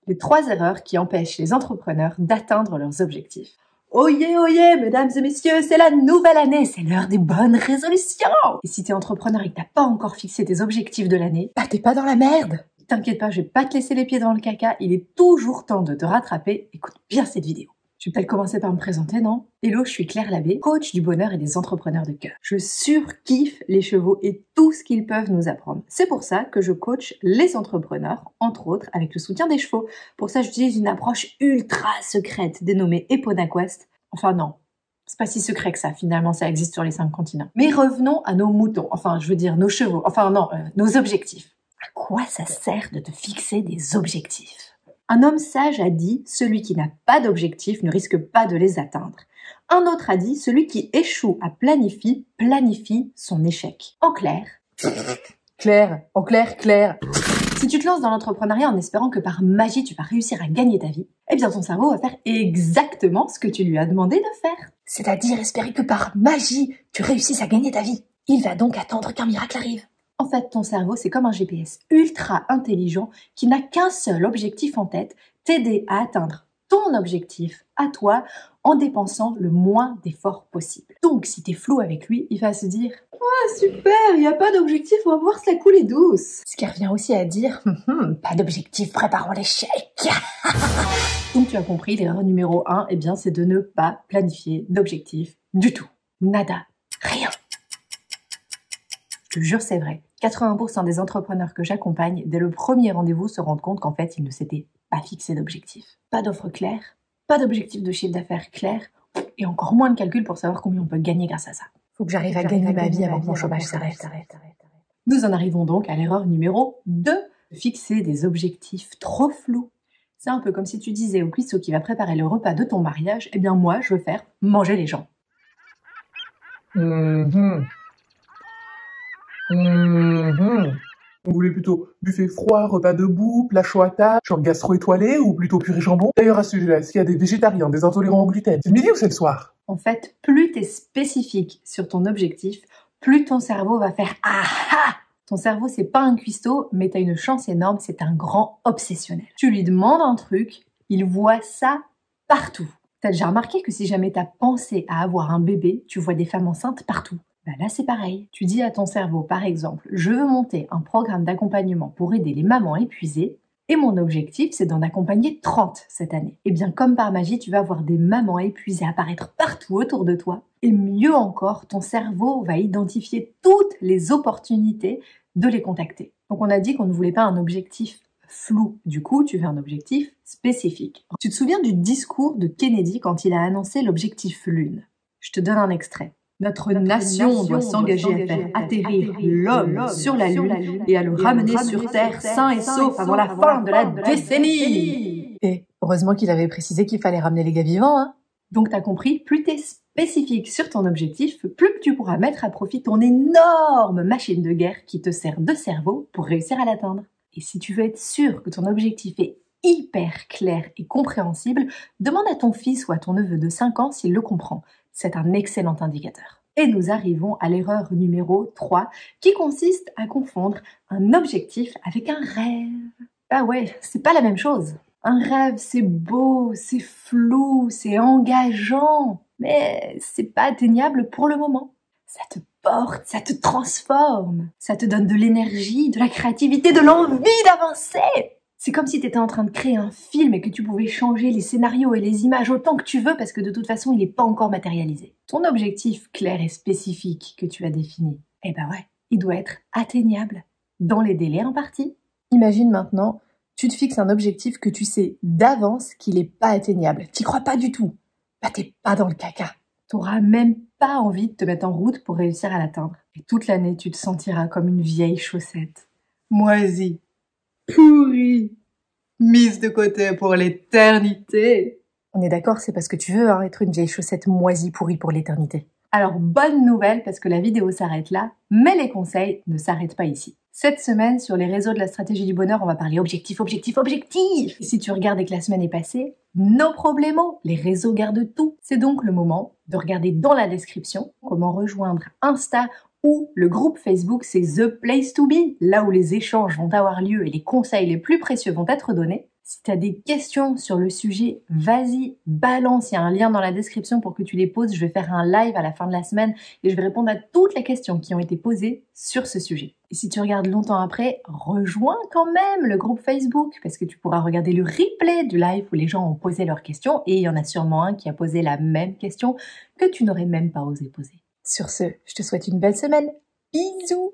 Les 3 erreurs qui empêchent les entrepreneurs d'atteindre leurs objectifs. Oyez, mesdames et messieurs, c'est la nouvelle année, c'est l'heure des bonnes résolutions. Et si t'es entrepreneur et que t'as pas encore fixé tes objectifs de l'année, bah t'es pas dans la merde. T'inquiète pas, je vais pas te laisser les pieds dans le caca, il est toujours temps de te rattraper. Écoute bien cette vidéo. Je vais peut-être commencer par me présenter, non? Hello, je suis Claire Labbé, coach du bonheur et des entrepreneurs de cœur. Je surkiffe les chevaux et tout ce qu'ils peuvent nous apprendre. C'est pour ça que je coach les entrepreneurs, entre autres avec le soutien des chevaux. Pour ça, j'utilise une approche ultra secrète dénommée Epona Quest. Enfin non, c'est pas si secret que ça, finalement ça existe sur les 5 continents. Mais revenons à nos moutons, enfin je veux dire nos chevaux, nos objectifs. À quoi ça sert de te fixer des objectifs? Un homme sage a dit « Celui qui n'a pas d'objectif ne risque pas de les atteindre ». Un autre a dit « Celui qui échoue à planifier, planifie son échec ». En clair, Claire. Si tu te lances dans l'entrepreneuriat en espérant que par magie tu vas réussir à gagner ta vie, eh bien ton cerveau va faire exactement ce que tu lui as demandé de faire. C'est-à-dire espérer que par magie tu réussisses à gagner ta vie. Il va donc attendre qu'un miracle arrive. En fait, ton cerveau, c'est comme un GPS ultra intelligent qui n'a qu'un seul objectif en tête, t'aider à atteindre ton objectif à toi en dépensant le moins d'efforts possible. Donc, si t'es flou avec lui, il va se dire « Ah, super, il n'y a pas d'objectif, on va voir se la couler douce ». Ce qui revient aussi à dire « Pas d'objectif, préparons l'échec ». Donc, tu as compris, l'erreur numéro 1, eh bien, c'est de ne pas planifier d'objectif du tout. Nada, rien. Je te jure, c'est vrai. 80% des entrepreneurs que j'accompagne, dès le premier rendez-vous, se rendent compte qu'en fait, ils ne s'étaient pas fixé d'objectif. Pas d'offre claire, pas d'objectif de chiffre d'affaires clair, et encore moins de calcul pour savoir combien on peut gagner grâce à ça. Faut que j'arrive à gagner ma vie avant que mon chômage s'arrête. Nous en arrivons donc à l'erreur numéro 2, fixer des objectifs trop flous. C'est un peu comme si tu disais au cuistot qui va préparer le repas de ton mariage, eh bien moi, je veux faire manger les gens. Vous voulez plutôt buffet froid, repas debout, plat chaud à table, genre gastro étoilé ou plutôt purée jambon? D'ailleurs à ce sujet-là, est-ce qu'il y a des végétariens, des intolérants au gluten? C'est le midi ou c'est le soir? En fait, plus t'es spécifique sur ton objectif, plus ton cerveau va faire « Ah ah !» Ton cerveau, c'est pas un cuistot, mais t'as une chance énorme, c'est un grand obsessionnel. Tu lui demandes un truc, il voit ça partout. T'as déjà remarqué que si jamais t'as pensé à avoir un bébé, tu vois des femmes enceintes partout. Bah là, c'est pareil. Tu dis à ton cerveau, par exemple, je veux monter un programme d'accompagnement pour aider les mamans épuisées et mon objectif, c'est d'en accompagner 30 cette année. Et bien, comme par magie, tu vas voir des mamans épuisées apparaître partout autour de toi. Et mieux encore, ton cerveau va identifier toutes les opportunités de les contacter. Donc, on a dit qu'on ne voulait pas un objectif flou. Du coup, tu veux un objectif spécifique. Tu te souviens du discours de Kennedy quand il a annoncé l'objectif Lune? Je te donne un extrait. Notre nation doit s'engager à faire atterrir l'homme sur la Lune et à le ramener sur Terre sain et sauf avant la fin de la décennie. Et heureusement qu'il avait précisé qu'il fallait ramener les gars vivants, hein. Donc t'as compris, plus t'es spécifique sur ton objectif, plus tu pourras mettre à profit ton énorme machine de guerre qui te sert de cerveau pour réussir à l'atteindre. Et si tu veux être sûr que ton objectif est hyper clair et compréhensible, demande à ton fils ou à ton neveu de 5 ans s'il le comprend. C'est un excellent indicateur. Et nous arrivons à l'erreur numéro 3, qui consiste à confondre un objectif avec un rêve. Ah ouais, c'est pas la même chose. Un rêve, c'est beau, c'est flou, c'est engageant, mais c'est pas atteignable pour le moment. Ça te porte, ça te transforme, ça te donne de l'énergie, de la créativité, de l'envie d'avancer. C'est comme si tu étais en train de créer un film et que tu pouvais changer les scénarios et les images autant que tu veux parce que de toute façon, il n'est pas encore matérialisé. Ton objectif clair et spécifique que tu as défini, eh ben ouais, il doit être atteignable dans les délais impartis. Imagine maintenant, tu te fixes un objectif que tu sais d'avance qu'il n'est pas atteignable. T'y crois pas du tout. Bah t'es pas dans le caca. T'auras même pas envie de te mettre en route pour réussir à l'atteindre. Et toute l'année, tu te sentiras comme une vieille chaussette. Moisie. Pourrie, mise de côté pour l'éternité. On est d'accord, c'est parce que tu veux être une vieille chaussette moisie pourrie pour l'éternité. Alors, bonne nouvelle, parce que la vidéo s'arrête là, mais les conseils ne s'arrêtent pas ici. Cette semaine, sur les réseaux de la stratégie du bonheur, on va parler objectif, objectif, objectif. Et si tu regardes et que la semaine est passée, no problemo, les réseaux gardent tout. C'est donc le moment de regarder dans la description comment rejoindre Insta ou le groupe Facebook, c'est The Place to Be, là où les échanges vont avoir lieu et les conseils les plus précieux vont être donnés. Si tu as des questions sur le sujet, vas-y, balance. Il y a un lien dans la description pour que tu les poses. Je vais faire un live à la fin de la semaine et je vais répondre à toutes les questions qui ont été posées sur ce sujet. Et si tu regardes longtemps après, rejoins quand même le groupe Facebook parce que tu pourras regarder le replay du live où les gens ont posé leurs questions et il y en a sûrement un qui a posé la même question que tu n'aurais même pas osé poser. Sur ce, je te souhaite une belle semaine. Bisous!